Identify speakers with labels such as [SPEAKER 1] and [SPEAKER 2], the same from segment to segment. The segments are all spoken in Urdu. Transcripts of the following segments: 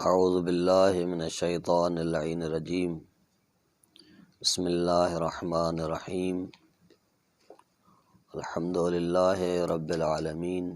[SPEAKER 1] اعوذ باللہ من الشیطان اللعین الرجیم بسم اللہ الرحمن الرحیم الحمد للہ رب العالمین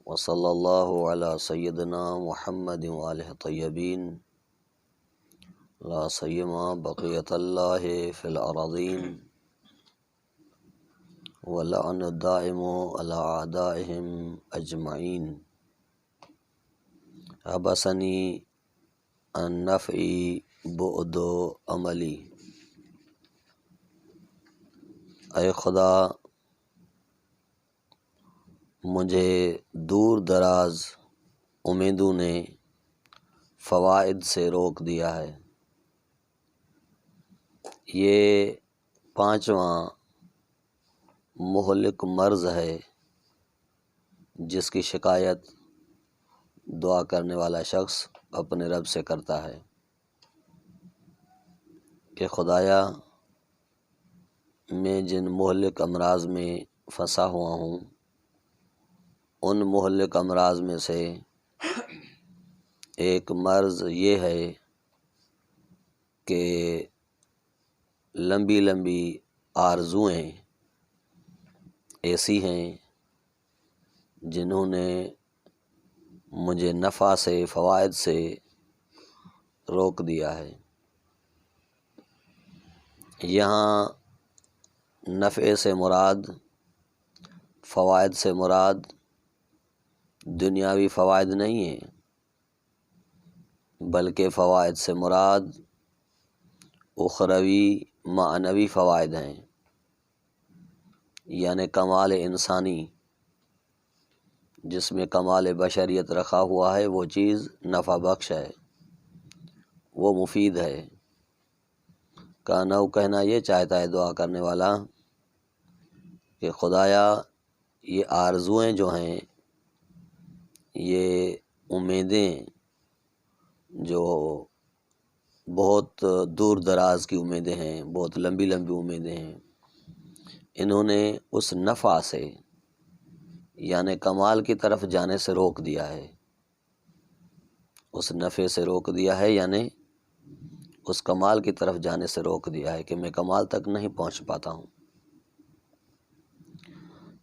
[SPEAKER 1] وصلی اللہ علی سیدنا محمد وآلہ طیبین لا سیما بقیت اللہ فی الارضین واللعن الدائم علی اعدائہم اجمعین حبسنی عن نفعی بعد عملی۔ اے خدا، مجھے دور دراز امیدوں نے فوائد سے روک دیا ہے۔ یہ 5واں مہلک مرض ہے جس کی شکایت دعا کرنے والا شخص اپنے رب سے کرتا ہے کہ خدایا، میں جن مہلک امراض میں پھنسا ہوا ہوں ان مہلک امراض میں سے ایک مرض یہ ہے کہ لمبی لمبی آرزوئیں ایسی ہیں جنہوں نے مجھے نفع سے، فوائد سے روک دیا ہے۔ یہاں نفع سے مراد، فوائد سے مراد دنیاوی فوائد نہیں ہیں، بلکہ فوائد سے مراد اخروی معنوی فوائد ہیں، یعنی کمال انسانی جس میں کمال بشریت رکھا ہوا ہے، وہ چیز نفع بخش ہے، وہ مفید ہے۔ کہنا یہ چاہتا ہے دعا کرنے والا کہ خدایا، یہ آرزوئیں جو ہیں، یہ امیدیں جو بہت دور دراز کی امیدیں ہیں، بہت لمبی لمبی امیدیں ہیں، انہوں نے اس نفع سے یعنی کمال کی طرف جانے سے روک دیا ہے، اس نفع سے روک دیا ہے، یعنی اس کمال کی طرف جانے سے روک دیا ہے کہ میں کمال تک نہیں پہنچ پاتا ہوں۔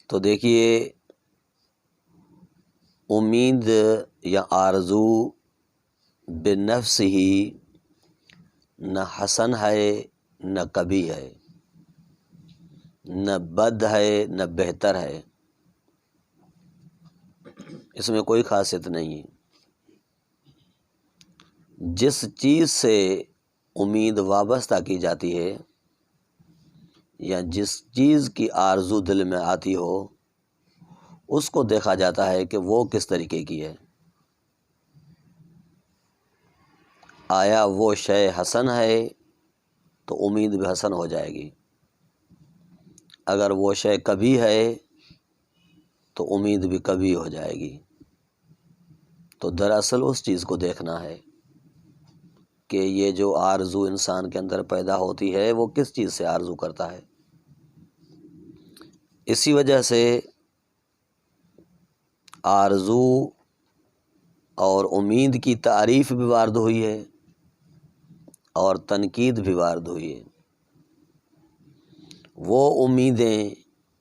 [SPEAKER 1] تو دیکھیے، امید یا آرزو بنفس ہی نہ حسن ہے نہ کبھی ہے، نہ بد ہے نہ بہتر ہے، اس میں کوئی خاصیت نہیں ہے۔ جس چیز سے امید وابستہ کی جاتی ہے یا جس چیز کی آرزو دل میں آتی ہو، اس کو دیکھا جاتا ہے کہ وہ کس طریقے کی ہے۔ آیا وہ شے حسن ہے تو امید بھی حسن ہو جائے گی، اگر وہ شے کبھی ہے تو امید بھی کبھی ہو جائے گی۔ تو دراصل اس چیز کو دیکھنا ہے کہ یہ جو آرزو انسان کے اندر پیدا ہوتی ہے وہ کس چیز سے آرزو کرتا ہے۔ اسی وجہ سے آرزو اور امید کی تعریف بھی وارد ہوئی ہے اور تنقید بھی وارد ہوئی ہے۔ وہ امیدیں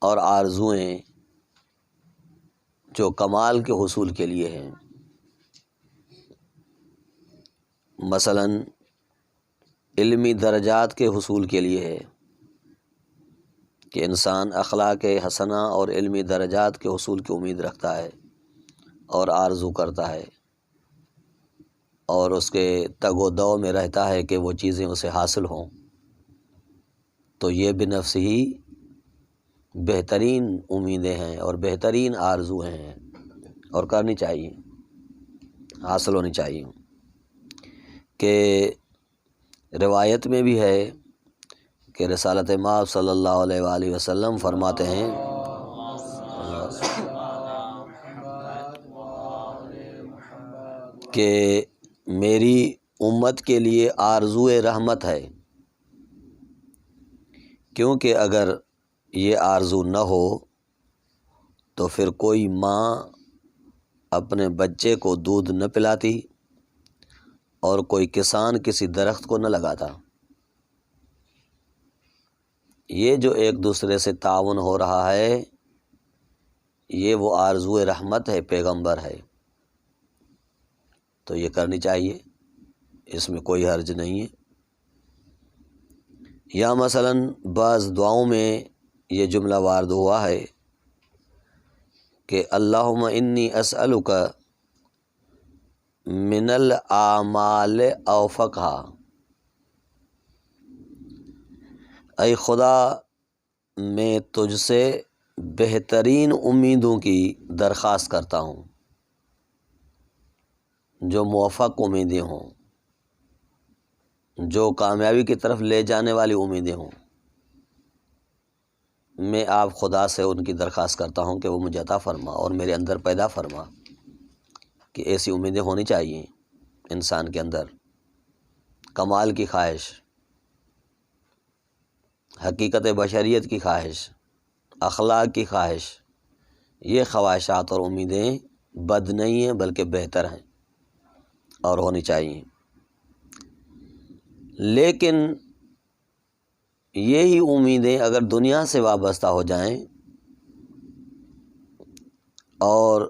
[SPEAKER 1] اور آرزوئیں جو کمال کے حصول کے لیے ہیں، مثلاً علمی درجات کے حصول کے لیے ہے کہ انسان اخلاق حسنہ اور علمی درجات کے حصول کی امید رکھتا ہے اور آرزو کرتا ہے، اور اس کے تگ و دو میں رہتا ہے کہ وہ چیزیں اسے حاصل ہوں، تو یہ بنفس ہی بہترین امیدیں ہیں اور بہترین آرزویں ہیں اور کرنی چاہیے، حاصل ہونی چاہیے۔ کہ روایت میں بھی ہے کہ رسالت مآب صلی اللہ علیہ وآلہ وسلم فرماتے ہیں کہ میری امت کے لیے آرزوئے رحمت ہے، کیونکہ اگر یہ آرزو نہ ہو تو پھر کوئی ماں اپنے بچے کو دودھ نہ پلاتی اور کوئی کسان کسی درخت کو نہ لگاتا۔ یہ جو ایک دوسرے سے تعاون ہو رہا ہے، یہ وہ آرزو رحمت ہے، پیغمبر ہے، تو یہ کرنی چاہیے، اس میں کوئی حرج نہیں ہے۔ یا مثلاً بعض دعاؤں میں یہ جملہ وارد ہوا ہے کہ اللہم انی اسألک من الاعمال اوفقہا، اے خدا میں تجھ سے بہترین امیدوں کی درخواست کرتا ہوں، جو موفق امیدیں ہوں، جو کامیابی کی طرف لے جانے والی امیدیں ہوں۔ میں آپ خدا سے ان کی درخواست کرتا ہوں کہ وہ مجھے عطا فرما اور میرے اندر پیدا فرما، کہ ایسی امیدیں ہونی چاہیے انسان کے اندر، کمال کی خواہش، حقیقت بشریت کی خواہش، اخلاق کی خواہش، یہ خواہشات اور امیدیں بد نہیں ہیں بلکہ بہتر ہیں اور ہونی چاہیے۔ لیکن یہی امیدیں اگر دنیا سے وابستہ ہو جائیں اور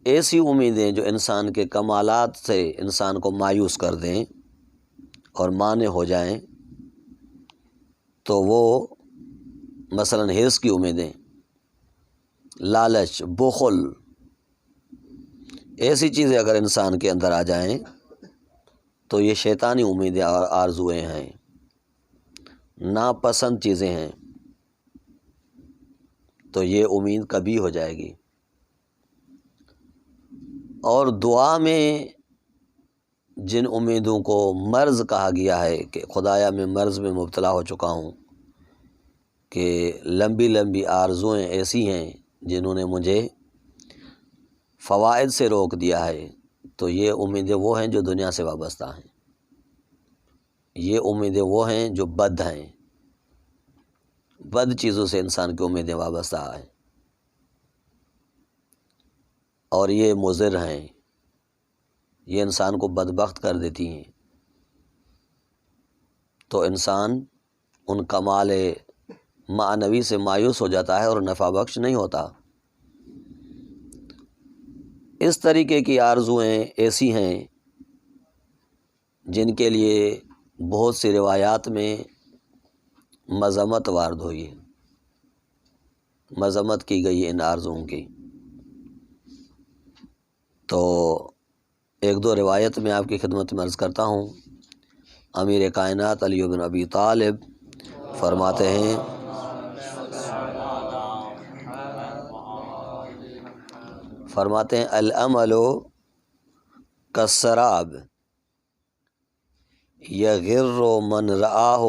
[SPEAKER 1] ایسی امیدیں جو انسان کے کمالات سے انسان کو مایوس کر دیں اور مانع ہو جائیں، تو وہ مثلاً حرص کی امیدیں، لالچ، بخل، ایسی چیزیں اگر انسان کے اندر آ جائیں تو یہ شیطانی امیدیں اور آرزوئیں ہیں، ناپسند چیزیں ہیں، تو یہ امید کبھی ہو جائے گی۔ اور دعا میں جن امیدوں کو مرض کہا گیا ہے کہ خدایا میں مرض میں مبتلا ہو چکا ہوں، کہ لمبی لمبی آرزوئیں ایسی ہیں جنہوں نے مجھے فوائد سے روک دیا ہے، تو یہ امیدیں وہ ہیں جو دنیا سے وابستہ ہیں، یہ امیدیں وہ ہیں جو بد ہیں، بد چیزوں سے انسان کی امیدیں وابستہ ہیں، اور یہ مضر ہیں، یہ انسان کو بدبخت کر دیتی ہیں۔ تو انسان ان کمال معنوی سے مایوس ہو جاتا ہے اور نفع بخش نہیں ہوتا۔ اس طریقے کی آرزوئیں ایسی ہیں جن کے لیے بہت سی روایات میں مذمت وارد ہوئی ہے، مذمت کی گئی ہے ان آرزوؤں کی۔ تو ایک دو روایت میں آپ کی خدمت میں عرض کرتا ہوں۔ امیر کائنات علی بن ابی طالب فرماتے ہیں الامل کالسراب یغر من رآہ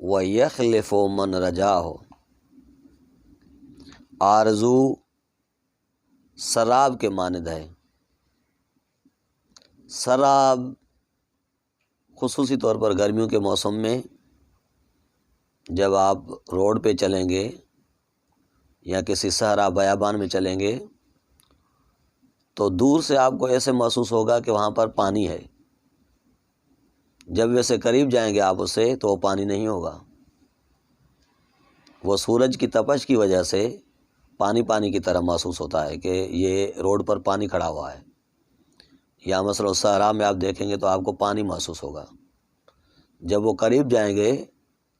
[SPEAKER 1] ویخلف من رجاہ۔ آرزو سراب کے مانند ہے۔ سراب خصوصی طور پر گرمیوں کے موسم میں جب آپ روڈ پہ چلیں گے یا کسی صحرا بیابان میں چلیں گے تو دور سے آپ کو ایسے محسوس ہوگا کہ وہاں پر پانی ہے، جب ویسے قریب جائیں گے آپ اس سے تو وہ پانی نہیں ہوگا، وہ سورج کی تپش کی وجہ سے پانی پانی کی طرح محسوس ہوتا ہے کہ یہ روڈ پر پانی کھڑا ہوا ہے۔ یا مثلا صحرا میں آپ دیکھیں گے تو آپ کو پانی محسوس ہوگا، جب وہ قریب جائیں گے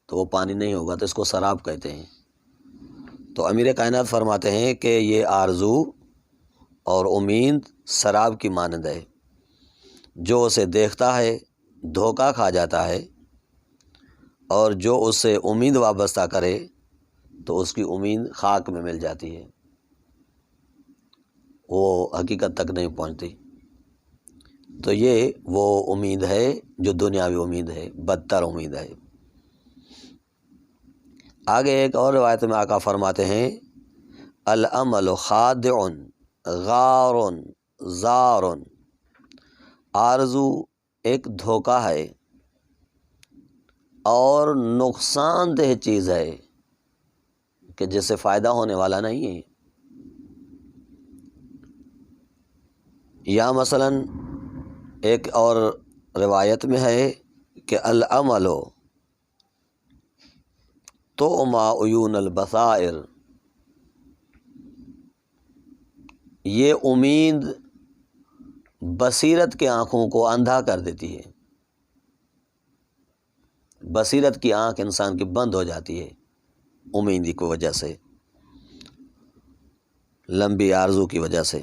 [SPEAKER 1] تو وہ پانی نہیں ہوگا، تو اس کو سراب کہتے ہیں۔ تو امیر کائنات فرماتے ہیں کہ یہ آرزو اور امید سراب کی مانند ہے، جو اسے دیکھتا ہے دھوکہ کھا جاتا ہے، اور جو اس سے امید وابستہ کرے تو اس کی امید خاک میں مل جاتی ہے، وہ حقیقت تک نہیں پہنچتی۔ تو یہ وہ امید ہے جو دنیاوی امید ہے، بدتر امید ہے۔ آگے ایک اور روایت میں آقا فرماتے ہیں الامل خادع غار زار۔ آرزو ایک دھوکہ ہے اور نقصان دہ چیز ہے کہ جس سے فائدہ ہونے والا نہیں ہے۔ یا مثلاً ایک اور روایت میں ہے کہ العمل طعما عیون البصائر، یہ امید بصیرت کے آنکھوں کو اندھا کر دیتی ہے۔ بصیرت کی آنکھ انسان کی بند ہو جاتی ہے امید کی وجہ سے، لمبی آرزو کی وجہ سے۔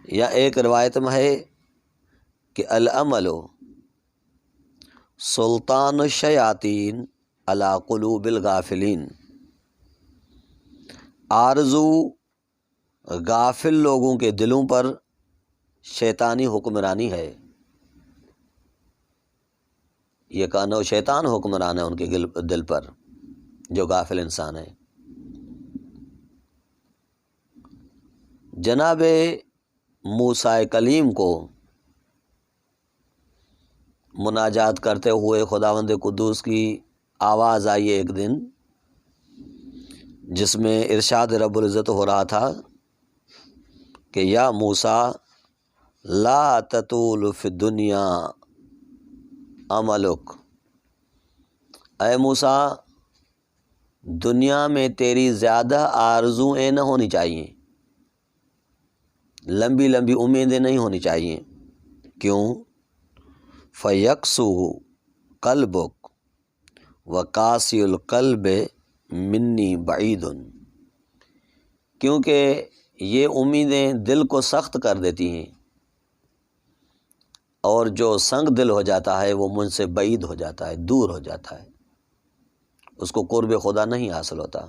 [SPEAKER 1] یا ایک روایت میں ہے کہ العمل سلطان الشیاطین علی قلوب الغافلین، آرزو غافل لوگوں کے دلوں پر شیطانی حکمرانی ہے۔ یہ کہنا شیطان حکمران ہے ان کے دل پر، جو غافل انسان ہے۔ جناب موسیٰ کلیم کو مناجات کرتے ہوئے خداوند قدوس کی آواز آئی ایک دن، جس میں ارشاد رب العزت ہو رہا تھا کہ یا موسیٰ لا تطول فی الدنیا عملک، اے موسیٰ دنیا میں تیری زیادہ آرزوئیں نہ ہونی چاہیے، لمبی لمبی امیدیں نہیں ہونی چاہیے۔ کیوں؟ فیکسو قلبک وقاسی القلب منی بعید، کیونکہ یہ امیدیں دل کو سخت کر دیتی ہیں، اور جو سنگ دل ہو جاتا ہے وہ مجھ سے بعید ہو جاتا ہے، دور ہو جاتا ہے، اس کو قرب خدا نہیں حاصل ہوتا۔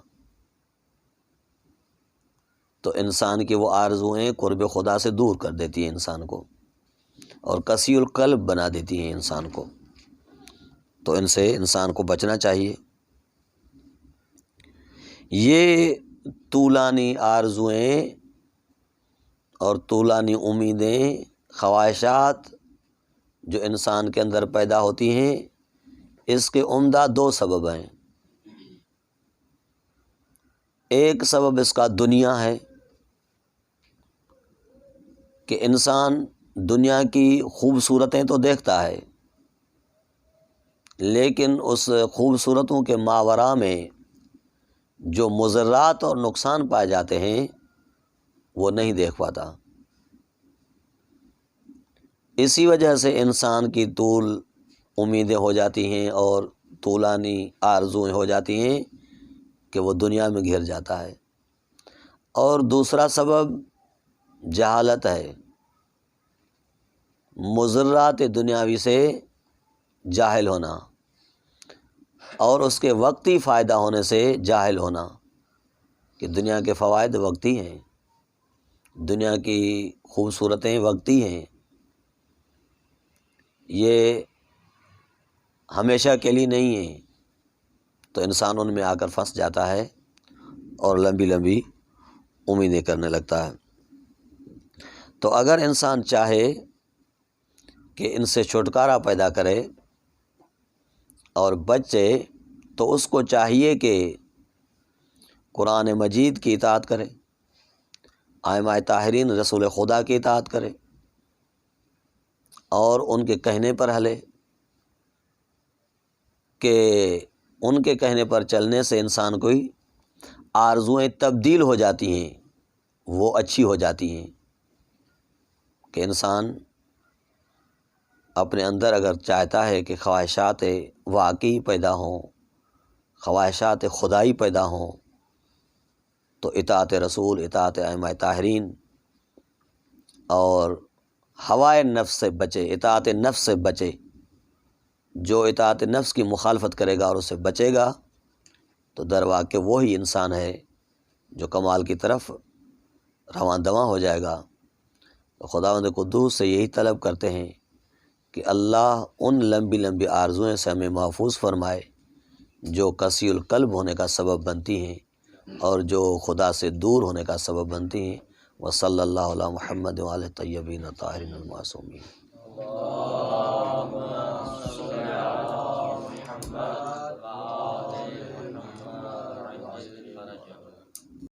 [SPEAKER 1] تو انسان کی وہ آرزوئیں قرب خدا سے دور کر دیتی ہیں انسان کو، اور قسی القلب بنا دیتی ہیں انسان کو۔ تو ان سے انسان کو بچنا چاہیے۔ یہ طولانی آرزوئیں اور طولانی امیدیں، خواہشات جو انسان کے اندر پیدا ہوتی ہیں، اس کے عمدہ دو سبب ہیں۔ ایک سبب اس کا دنیا ہے کہ انسان دنیا کی خوبصورتیں تو دیکھتا ہے، لیکن اس خوبصورتوں کے ماوراء میں جو مضرات اور نقصان پائے جاتے ہیں وہ نہیں دیکھ پاتا۔ اسی وجہ سے انسان کی طول امیدیں ہو جاتی ہیں اور طولانی آرزویں ہو جاتی ہیں کہ وہ دنیا میں گھر جاتا ہے۔ اور دوسرا سبب جہالت ہے، مضرات دنیاوی سے جاہل ہونا، اور اس کے وقتی فائدہ ہونے سے جاہل ہونا، کہ دنیا کے فوائد وقتی ہیں، دنیا کی خوبصورتیں وقتی ہیں، یہ ہمیشہ کے لیے نہیں ہیں۔ تو انسان ان میں آ کر پھنس جاتا ہے اور لمبی لمبی امیدیں کرنے لگتا ہے۔ تو اگر انسان چاہے کہ ان سے چھٹکارا پیدا کرے اور بچے، تو اس کو چاہیے کہ قرآن مجید کی اطاعت کرے، ائمہ طاہرین رسول خدا کی اطاعت کرے، اور ان کے کہنے پر ہلے، کہ ان کے کہنے پر چلنے سے انسان کوئی آرزوئیں تبدیل ہو جاتی ہیں، وہ اچھی ہو جاتی ہیں۔ کہ انسان اپنے اندر اگر چاہتا ہے کہ خواہشات واقعی پیدا ہوں، خواہشات خدائی پیدا ہوں، تو اطاعت رسول، اطاعت ائمہ طاہرین، اور ہوائے نفس سے بچے، اطاعت نفس سے بچے۔ جو اطاعت نفس کی مخالفت کرے گا اور اسے بچے گا، تو در واقع وہی انسان ہے جو کمال کی طرف رواں دواں ہو جائے گا۔ تو خداوند قدوس سے یہی طلب کرتے ہیں کہ اللہ ان لمبی لمبی آرزوئیں سے ہمیں محفوظ فرمائے جو قسی القلب ہونے کا سبب بنتی ہیں اور جو خدا سے دور ہونے کا سبب بنتی ہیں۔ وصلی اللہ علی محمد وآلہ طیبین الطاہرین المعصومین۔